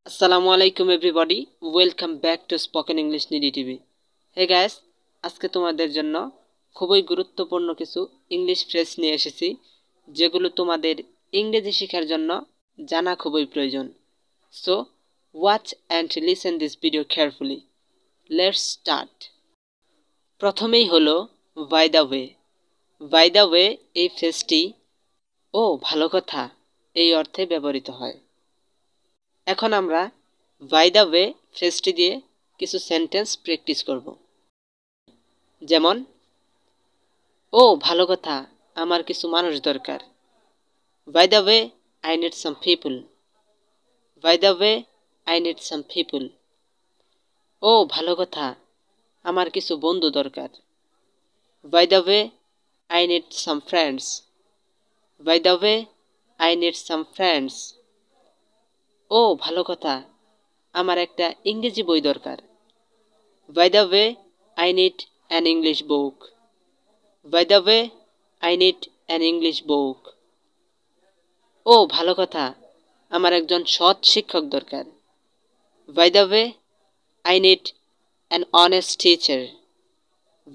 আসসালামু আলাইকুম everybody, welcome back to spoken English needy TV. Hey guys, আজকে তোমাদের জন্য খুবই গুরুত্বপূর্ণ কিছু ইংলিশ ফ্রেজ নিয়ে এসেছি, যেগুলো তোমাদের ইংরেজি শেখার জন্য জানা খুবই প্রয়োজন। So watch and listen this video carefully. Let's start. প্রথমেই হলো by the way. By the way এই ফ্রেজটি ও ভালো কথা এই অর্থে ব্যবহৃত হয়। এখন আমরা বাই দ্য ওয়ে ফ্রেজটি দিয়ে কিছু সেন্টেন্স প্র্যাকটিস করব। যেমন, ও ভালো কথা, আমার কিছু মানুষ দরকার। By the way I need some people. By the way I need some people. ও ভালো কথা, আমার কিছু বন্ধু দরকার। By the way I need some friends. By the way I need some friends. ও ভালো কথা, আমার একটা ইংরেজি বই দরকার। By the way, I need an English book. By the way, I need an English book. ও ভালো কথা, আমার একজন সৎ শিক্ষক দরকার। By the way, I need an honest teacher.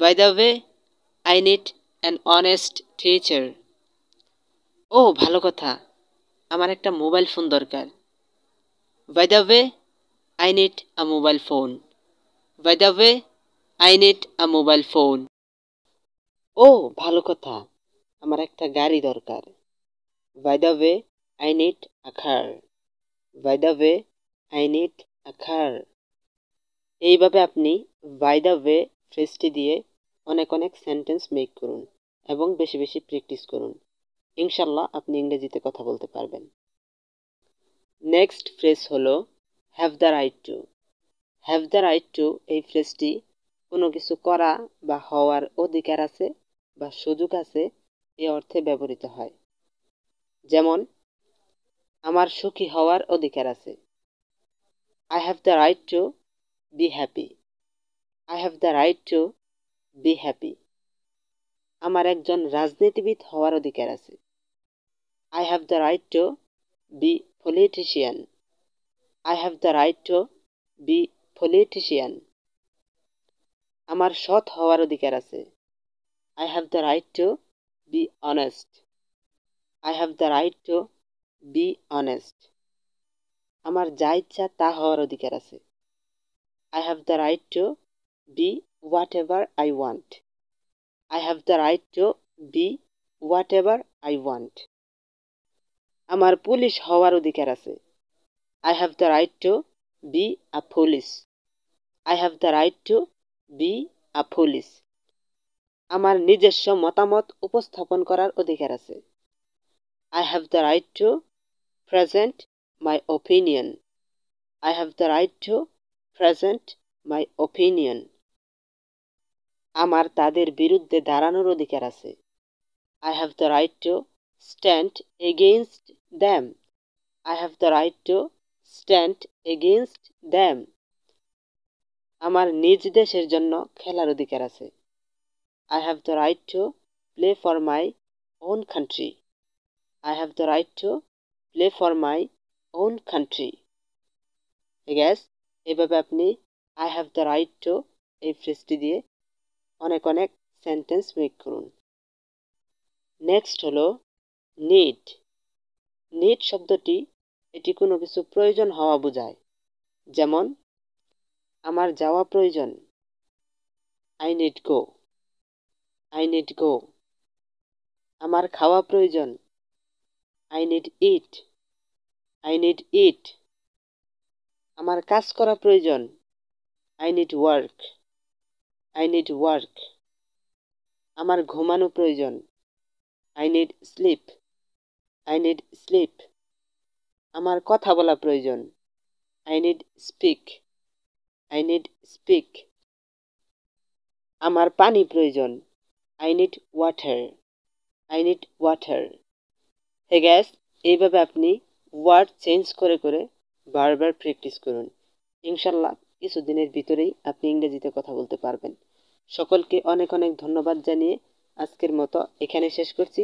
By the way, I need an honest teacher. ও ভালো কথা, আমার একটা মোবাইল ফোন দরকার। By the way, I need a mobile phone. By the way, I need a mobile phone. ও ভালো কথা, আমার একটা গাড়ি দরকার। By the way, I need a car. By the way, I need a car. এইভাবে আপনি by the way ফ্রেজটি দিয়ে অনেক অনেক সেন্টেন্স মেক করুন এবং বেশি বেশি প্র্যাকটিস করুন। ইনশাল্লাহ আপনি ইংরেজিতে কথা বলতে পারবেন। নেক্সট ফ্রেজ হলো have the right two. Have the right two এই ফ্রেজটি কোনো কিছু করা বা হওয়ার অধিকার আছে বা সুযোগ আছে এই অর্থে ব্যবহৃত হয়। যেমন, আমার সুখী হওয়ার অধিকার আছে। I have the right to be happy. I have the right to be happy. আমার একজন রাজনীতিবিদ হওয়ার অধিকার আছে। I have the right to be politician. I have the right to be politician. আমার সৎ হওয়ার অধিকার আছে। I have the right to be honest. I have the right to be honest. আমার যা ইচ্ছা তা হওয়ার অধিকার আছে। I have the right to be whatever I want. I have the right to be whatever I want. আমার police হওয়ার অধিকার আছে। I have the right to be a police. I have the right to be a police. আমার নিজস্ব মতামত উপস্থাপন করার অধিকার আছে। I have the right to present my opinion. I have the right to present my opinion. আমার তাদের বিরুদ্ধে দাঁড়ানোর অধিকার আছে। I have the right to stand against them. I have the right to stand against them. আমার নিজ দেশের জন্য খেলার অধিকার আছে। I have the right to play for my own country. I have the right to play for my own country. Guys, এভাবে আপনি I have the right to এই ফ্রেজটি দিয়ে অনেক অনেক সেন্টেন্স মেক করুন। নেক্সট হলো নিড। নিড শব্দটি এটি কোনো কিছু প্রয়োজন হওয়া বোঝায়। যেমন, আমার যাওয়া প্রয়োজন। I need go. I need go. আমার খাওয়া প্রয়োজন। I need eat. I need eat. আমার কাজ করা প্রয়োজন। I need work. I need work. আমার ঘুমানো প্রয়োজন। I need sleep. I need sleep. আমার কথা বলা প্রয়োজন। I need speak. I need speak. আমার পানি প্রয়োজন। I need water. I need water. Hey guys, এইভাবে আপনি ওয়ার্ড চেঞ্জ করে করে বারবার প্র্যাকটিস করুন। ইনশাল্লাহ কিছুদিনের ভিতরেই আপনি ইংরেজিতে কথা বলতে পারবেন। সকলকে অনেক অনেক ধন্যবাদ জানিয়ে আজকের মতো এখানে শেষ করছি।